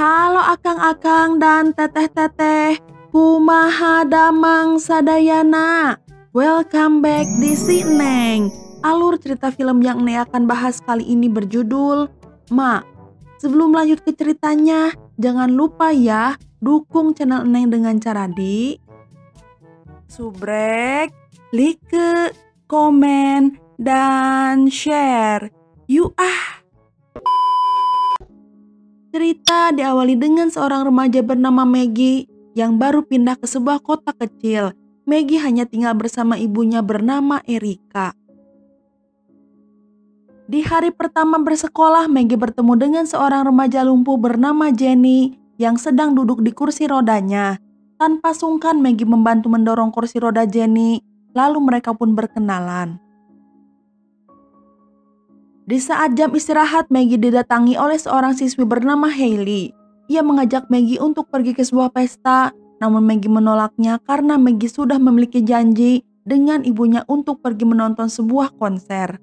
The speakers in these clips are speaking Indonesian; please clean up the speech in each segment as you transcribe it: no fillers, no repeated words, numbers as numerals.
Halo akang-akang dan teteh-teteh, kumaha damang sadayana. Welcome back di Si Neng. Alur cerita film yang Neng akan bahas kali ini berjudul Ma. Sebelum lanjut ke ceritanya, jangan lupa ya dukung channel Neng dengan cara di subrek, like, komen, dan share. Yuk Cerita diawali dengan seorang remaja bernama Maggie yang baru pindah ke sebuah kota kecil. Maggie hanya tinggal bersama ibunya bernama Erika. Di hari pertama bersekolah, Maggie bertemu dengan seorang remaja lumpuh bernama Jenny yang sedang duduk di kursi rodanya. Tanpa sungkan, Maggie membantu mendorong kursi roda Jenny, lalu mereka pun berkenalan. Di saat jam istirahat, Maggie didatangi oleh seorang siswi bernama Hailey. Ia mengajak Maggie untuk pergi ke sebuah pesta, namun Maggie menolaknya karena Maggie sudah memiliki janji dengan ibunya untuk pergi menonton sebuah konser.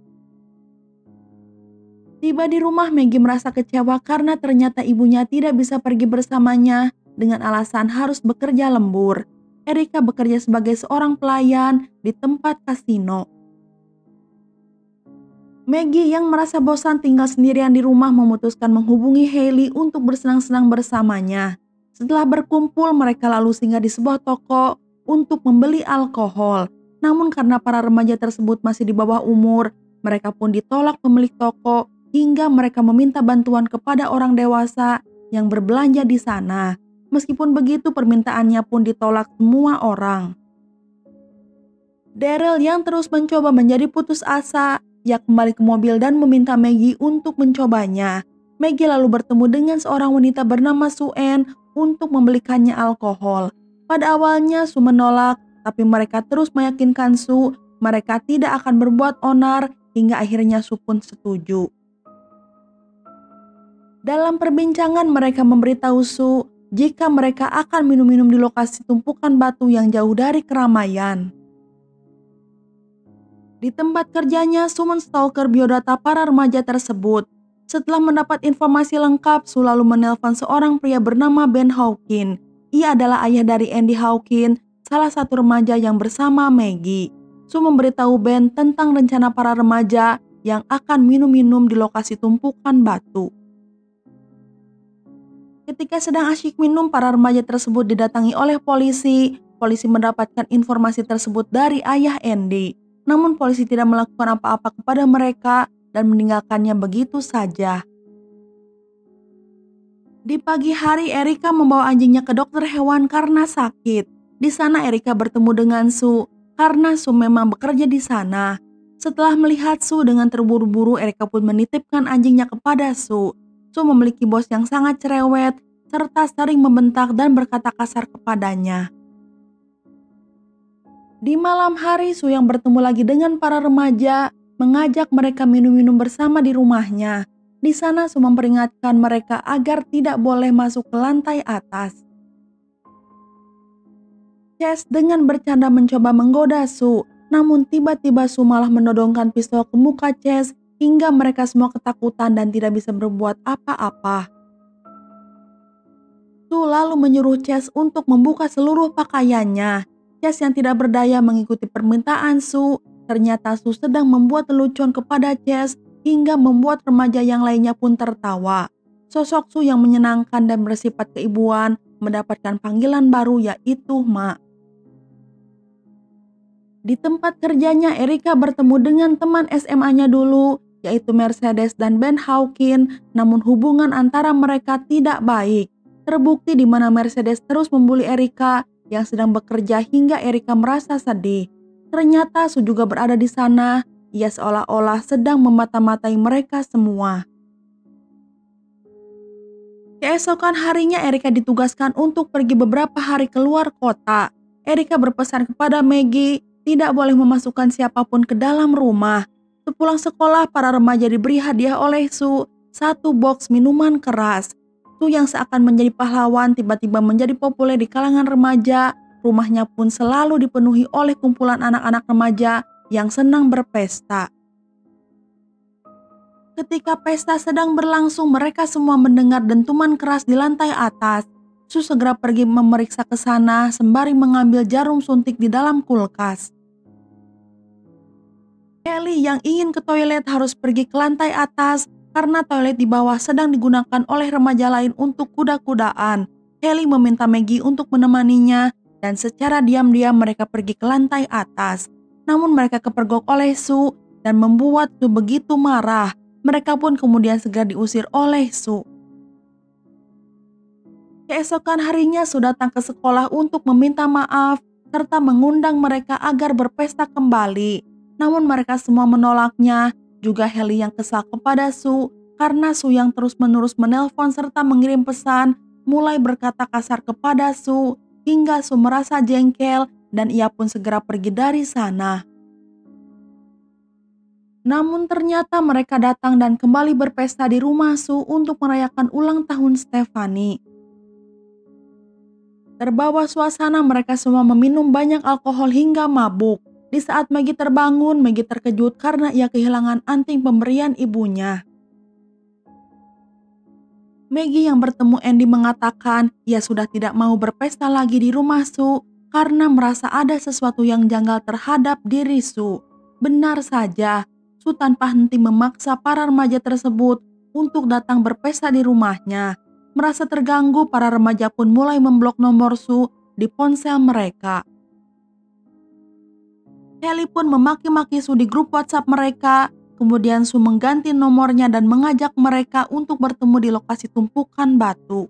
Tiba di rumah, Maggie merasa kecewa karena ternyata ibunya tidak bisa pergi bersamanya dengan alasan harus bekerja lembur. Erika bekerja sebagai seorang pelayan di tempat kasino. Maggie yang merasa bosan tinggal sendirian di rumah memutuskan menghubungi Hailey untuk bersenang-senang bersamanya. Setelah berkumpul, mereka lalu singgah di sebuah toko untuk membeli alkohol. Namun karena para remaja tersebut masih di bawah umur, mereka pun ditolak pemilik toko hingga mereka meminta bantuan kepada orang dewasa yang berbelanja di sana. Meskipun begitu, permintaannya pun ditolak semua orang. Daryl yang terus mencoba menjadi putus asa, ia kembali ke mobil dan meminta Maggie untuk mencobanya. Maggie lalu bertemu dengan seorang wanita bernama Suen untuk membelikannya alkohol. Pada awalnya Su menolak, tapi mereka terus meyakinkan Su mereka tidak akan berbuat onar hingga akhirnya Su pun setuju. Dalam perbincangan mereka memberitahu Su jika mereka akan minum-minum di lokasi tumpukan batu yang jauh dari keramaian. Di tempat kerjanya, Su menstalker biodata para remaja tersebut. Setelah mendapat informasi lengkap, Su lalu menelpon seorang pria bernama Ben Hawkin. Ia adalah ayah dari Andy Hawkin, salah satu remaja yang bersama Maggie. Su memberitahu Ben tentang rencana para remaja yang akan minum-minum di lokasi tumpukan batu. Ketika sedang asyik minum, para remaja tersebut didatangi oleh polisi. Polisi mendapatkan informasi tersebut dari ayah Andy. Namun polisi tidak melakukan apa-apa kepada mereka dan meninggalkannya begitu saja. Di pagi hari, Erika membawa anjingnya ke dokter hewan karena sakit. Di sana Erika bertemu dengan Su karena Su memang bekerja di sana. Setelah melihat Su dengan terburu-buru, Erika pun menitipkan anjingnya kepada Su. Su memiliki bos yang sangat cerewet serta sering membentak dan berkata kasar kepadanya. Di malam hari, Su yang bertemu lagi dengan para remaja mengajak mereka minum-minum bersama di rumahnya. Di sana Su memperingatkan mereka agar tidak boleh masuk ke lantai atas. Chase dengan bercanda mencoba menggoda Su, namun tiba-tiba Su malah menodongkan pistol ke muka Chase hingga mereka semua ketakutan dan tidak bisa berbuat apa-apa. Su lalu menyuruh Chase untuk membuka seluruh pakaiannya. Chase yang tidak berdaya mengikuti permintaan Su. Ternyata Su sedang membuat lelucon kepada Chase hingga membuat remaja yang lainnya pun tertawa. Sosok Su yang menyenangkan dan bersifat keibuan mendapatkan panggilan baru yaitu Ma. Di tempat kerjanya, Erika bertemu dengan teman SMA-nya dulu yaitu Mercedes dan Ben Hawkin, namun hubungan antara mereka tidak baik. Terbukti di mana Mercedes terus membuli Erika yang sedang bekerja hingga Erika merasa sedih. Ternyata Su juga berada di sana. Ia seolah-olah sedang memata-matai mereka semua. Keesokan harinya Erika ditugaskan untuk pergi beberapa hari keluar kota. Erika berpesan kepada Maggie tidak boleh memasukkan siapapun ke dalam rumah. Sepulang sekolah, para remaja diberi hadiah oleh Su satu box minuman keras. Su yang seakan menjadi pahlawan tiba-tiba menjadi populer di kalangan remaja. Rumahnya pun selalu dipenuhi oleh kumpulan anak-anak remaja yang senang berpesta. Ketika pesta sedang berlangsung, mereka semua mendengar dentuman keras di lantai atas. Sue segera pergi memeriksa ke sana sembari mengambil jarum suntik di dalam kulkas. Haley yang ingin ke toilet harus pergi ke lantai atas karena toilet di bawah sedang digunakan oleh remaja lain untuk kuda-kudaan. Haley meminta Maggie untuk menemaninya dan secara diam-diam mereka pergi ke lantai atas. Namun mereka kepergok oleh Sue dan membuat Sue begitu marah. Mereka pun kemudian segera diusir oleh Sue. Keesokan harinya Sue datang ke sekolah untuk meminta maaf serta mengundang mereka agar berpesta kembali. Namun mereka semua menolaknya. Juga Haley yang kesal kepada Sue karena Sue yang terus-menerus menelpon serta mengirim pesan mulai berkata kasar kepada Sue hingga Sue merasa jengkel dan ia pun segera pergi dari sana. Namun ternyata mereka datang dan kembali berpesta di rumah Sue untuk merayakan ulang tahun Stephanie. Terbawa suasana, mereka semua meminum banyak alkohol hingga mabuk. Di saat Maggie terbangun, Maggie terkejut karena ia kehilangan anting pemberian ibunya. Maggie yang bertemu Andy mengatakan ia sudah tidak mau berpesta lagi di rumah Sue karena merasa ada sesuatu yang janggal terhadap diri Sue. Benar saja, Sue tanpa henti memaksa para remaja tersebut untuk datang berpesta di rumahnya. Merasa terganggu, para remaja pun mulai memblok nomor Sue di ponsel mereka. Haley pun memaki-maki Sue di grup WhatsApp mereka. Kemudian Sue mengganti nomornya dan mengajak mereka untuk bertemu di lokasi tumpukan batu.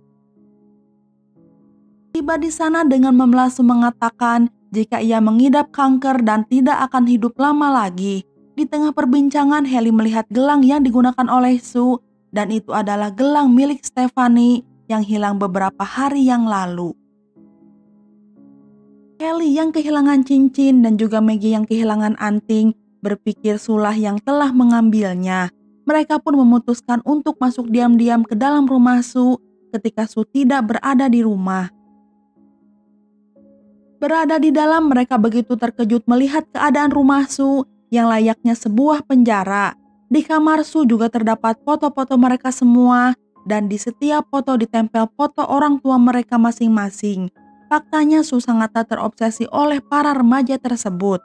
Tiba di sana dengan memelas, Sue mengatakan jika ia mengidap kanker dan tidak akan hidup lama lagi. Di tengah perbincangan, Haley melihat gelang yang digunakan oleh Sue dan itu adalah gelang milik Stephanie yang hilang beberapa hari yang lalu. Haley yang kehilangan cincin dan juga Maggie yang kehilangan anting berpikir Sue lah yang telah mengambilnya. Mereka pun memutuskan untuk masuk diam-diam ke dalam rumah Sue ketika Sue tidak berada di rumah. Berada di dalam, mereka begitu terkejut melihat keadaan rumah Sue yang layaknya sebuah penjara. Di kamar Sue juga terdapat foto-foto mereka semua dan di setiap foto ditempel foto orang tua mereka masing-masing. Faktanya Sue sangat terobsesi oleh para remaja tersebut.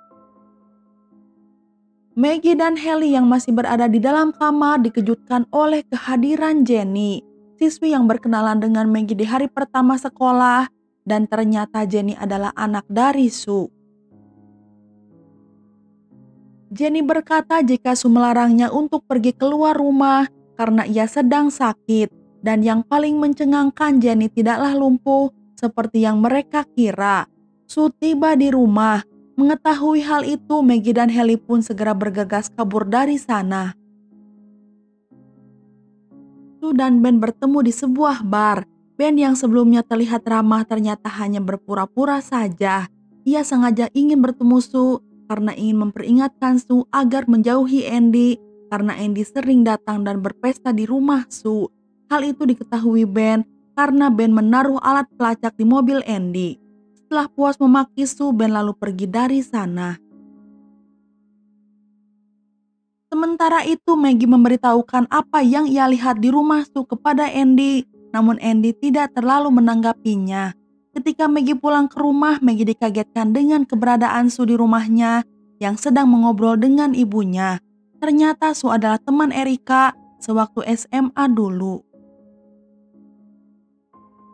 Maggie dan Haley yang masih berada di dalam kamar dikejutkan oleh kehadiran Jenny, siswi yang berkenalan dengan Maggie di hari pertama sekolah, dan ternyata Jenny adalah anak dari Sue. Jenny berkata jika Sue melarangnya untuk pergi keluar rumah karena ia sedang sakit, dan yang paling mencengangkan Jenny tidaklah lumpuh seperti yang mereka kira. Sue tiba di rumah. Mengetahui hal itu, Maggie dan Haley pun segera bergegas kabur dari sana. Sue dan Ben bertemu di sebuah bar. Ben yang sebelumnya terlihat ramah ternyata hanya berpura-pura saja. Ia sengaja ingin bertemu Sue karena ingin memperingatkan Sue agar menjauhi Andy karena Andy sering datang dan berpesta di rumah Sue. Hal itu diketahui Ben karena Ben menaruh alat pelacak di mobil Andy. Setelah puas memaki Sue, Ben lalu pergi dari sana. Sementara itu, Maggie memberitahukan apa yang ia lihat di rumah Sue kepada Andy, namun Andy tidak terlalu menanggapinya. Ketika Maggie pulang ke rumah, Maggie dikagetkan dengan keberadaan Sue di rumahnya yang sedang mengobrol dengan ibunya. Ternyata Sue adalah teman Erika sewaktu SMA dulu.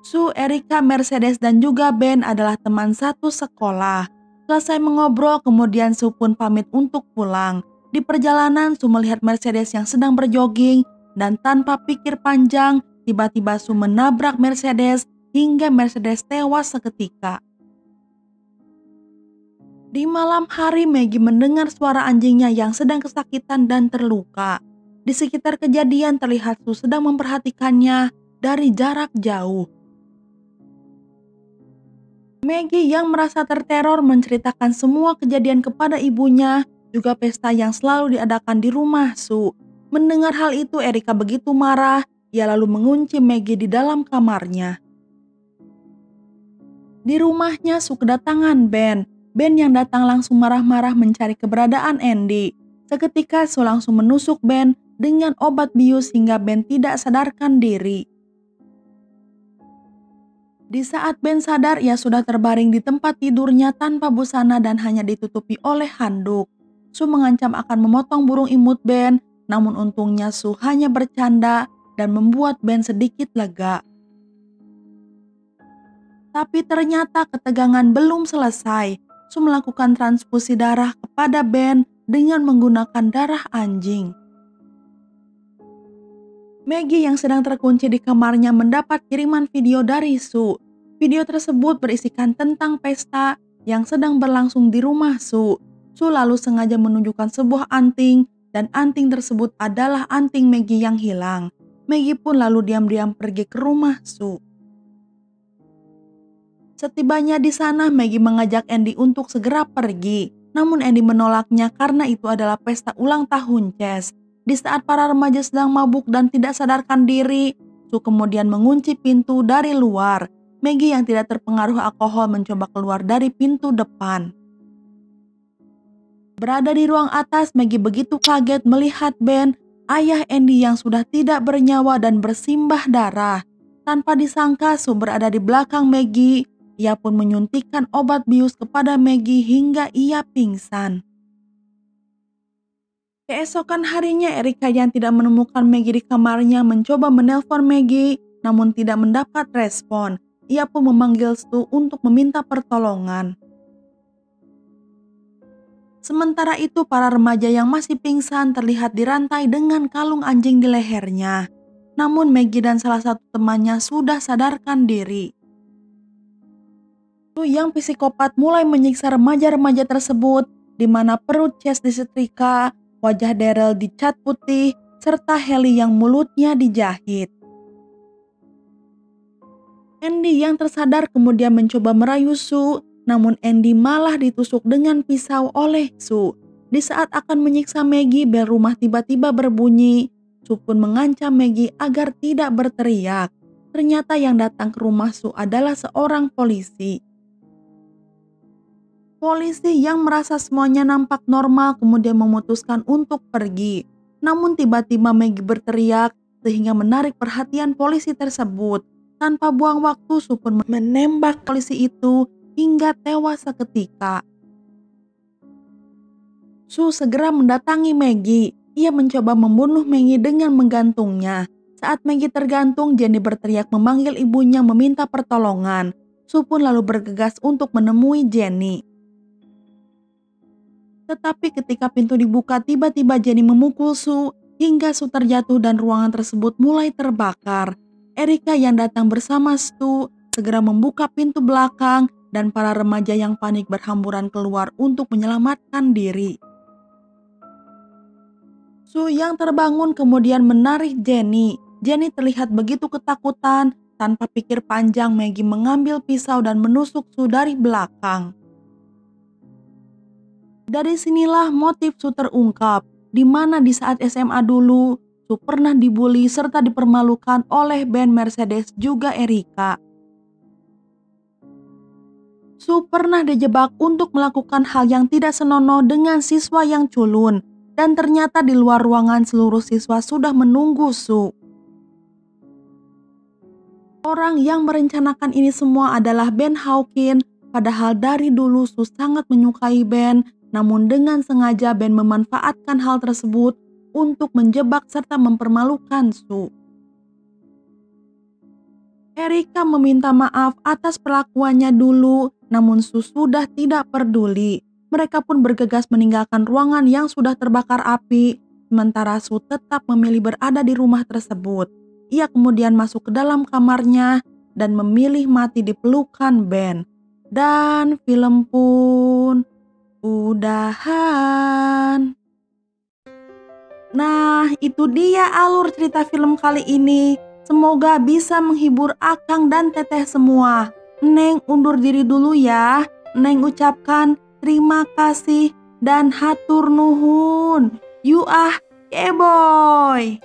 Sue, Erika, Mercedes, dan juga Ben adalah teman satu sekolah. Selesai mengobrol, kemudian Sue pun pamit untuk pulang. Di perjalanan, Sue melihat Mercedes yang sedang berjogging dan tanpa pikir panjang, tiba-tiba Sue menabrak Mercedes hingga Mercedes tewas seketika. Di malam hari, Maggie mendengar suara anjingnya yang sedang kesakitan dan terluka. Di sekitar kejadian terlihat Sue sedang memperhatikannya dari jarak jauh. Maggie yang merasa terteror menceritakan semua kejadian kepada ibunya, juga pesta yang selalu diadakan di rumah Sue. Mendengar hal itu, Erika begitu marah, ia lalu mengunci Maggie di dalam kamarnya. Di rumahnya, Sue kedatangan Ben. Ben yang datang langsung marah-marah mencari keberadaan Andy. Seketika Sue langsung menusuk Ben dengan obat bius hingga Ben tidak sadarkan diri. Di saat Ben sadar, ia sudah terbaring di tempat tidurnya tanpa busana dan hanya ditutupi oleh handuk. Sue mengancam akan memotong burung imut Ben, namun untungnya Sue hanya bercanda dan membuat Ben sedikit lega. Tapi ternyata ketegangan belum selesai. Sue melakukan transfusi darah kepada Ben dengan menggunakan darah anjing. Maggie yang sedang terkunci di kamarnya mendapat kiriman video dari Sue. Video tersebut berisikan tentang pesta yang sedang berlangsung di rumah Sue. Sue lalu sengaja menunjukkan sebuah anting dan anting tersebut adalah anting Maggie yang hilang. Maggie pun lalu diam-diam pergi ke rumah Sue. Setibanya di sana, Maggie mengajak Andy untuk segera pergi. Namun Andy menolaknya karena itu adalah pesta ulang tahun Chess. Di saat para remaja sedang mabuk dan tidak sadarkan diri, Sue kemudian mengunci pintu dari luar. Maggie yang tidak terpengaruh alkohol mencoba keluar dari pintu depan. Berada di ruang atas, Maggie begitu kaget melihat Ben, ayah Andy yang sudah tidak bernyawa dan bersimbah darah. Tanpa disangka, Sue berada di belakang Maggie. Ia pun menyuntikkan obat bius kepada Maggie hingga ia pingsan. Keesokan harinya, Erica yang tidak menemukan Maggie di kamarnya mencoba menelpon Maggie, namun tidak mendapat respon. Ia pun memanggil Stu untuk meminta pertolongan. Sementara itu, para remaja yang masih pingsan terlihat dirantai dengan kalung anjing di lehernya. Namun Maggie dan salah satu temannya sudah sadarkan diri. Yang psikopat mulai menyiksa remaja-remaja tersebut, di mana perut Chess disetrika, wajah Daryl dicat putih, serta Haley yang mulutnya dijahit. Andy yang tersadar kemudian mencoba merayu Sue, namun Andy malah ditusuk dengan pisau oleh Sue. Di saat akan menyiksa Maggie, bel rumah tiba-tiba berbunyi. Sue pun mengancam Maggie agar tidak berteriak. Ternyata yang datang ke rumah Sue adalah seorang polisi. Polisi yang merasa semuanya nampak normal kemudian memutuskan untuk pergi. Namun tiba-tiba Maggie berteriak sehingga menarik perhatian polisi tersebut. Tanpa buang waktu, Sue pun menembak polisi itu hingga tewas seketika. Sue segera mendatangi Maggie. Ia mencoba membunuh Maggie dengan menggantungnya. Saat Maggie tergantung, Jenny berteriak memanggil ibunya meminta pertolongan. Sue pun lalu bergegas untuk menemui Jenny. Tetapi ketika pintu dibuka, tiba-tiba Jenny memukul Sue hingga Sue terjatuh dan ruangan tersebut mulai terbakar. Erica yang datang bersama Stu segera membuka pintu belakang dan para remaja yang panik berhamburan keluar untuk menyelamatkan diri. Sue yang terbangun kemudian menarik Jenny. Jenny terlihat begitu ketakutan. Tanpa pikir panjang, Maggie mengambil pisau dan menusuk Sue dari belakang. Dari sinilah motif Sue terungkap, di mana di saat SMA dulu, Sue pernah dibully serta dipermalukan oleh Ben, Mercedes, juga Erica. Sue pernah dijebak untuk melakukan hal yang tidak senonoh dengan siswa yang culun, dan ternyata di luar ruangan seluruh siswa sudah menunggu Sue. Orang yang merencanakan ini semua adalah Ben Hawkins, padahal dari dulu Sue sangat menyukai Ben. Namun dengan sengaja Ben memanfaatkan hal tersebut untuk menjebak serta mempermalukan Sue. Erica meminta maaf atas perlakuannya dulu, namun Sue sudah tidak peduli. Mereka pun bergegas meninggalkan ruangan yang sudah terbakar api, sementara Sue tetap memilih berada di rumah tersebut. Ia kemudian masuk ke dalam kamarnya dan memilih mati di pelukan Ben. Dan film pun udahan. Nah, itu dia alur cerita film kali ini. Semoga bisa menghibur Akang dan Teteh semua. Neng undur diri dulu ya. Neng ucapkan terima kasih dan hatur nuhun. You keboy.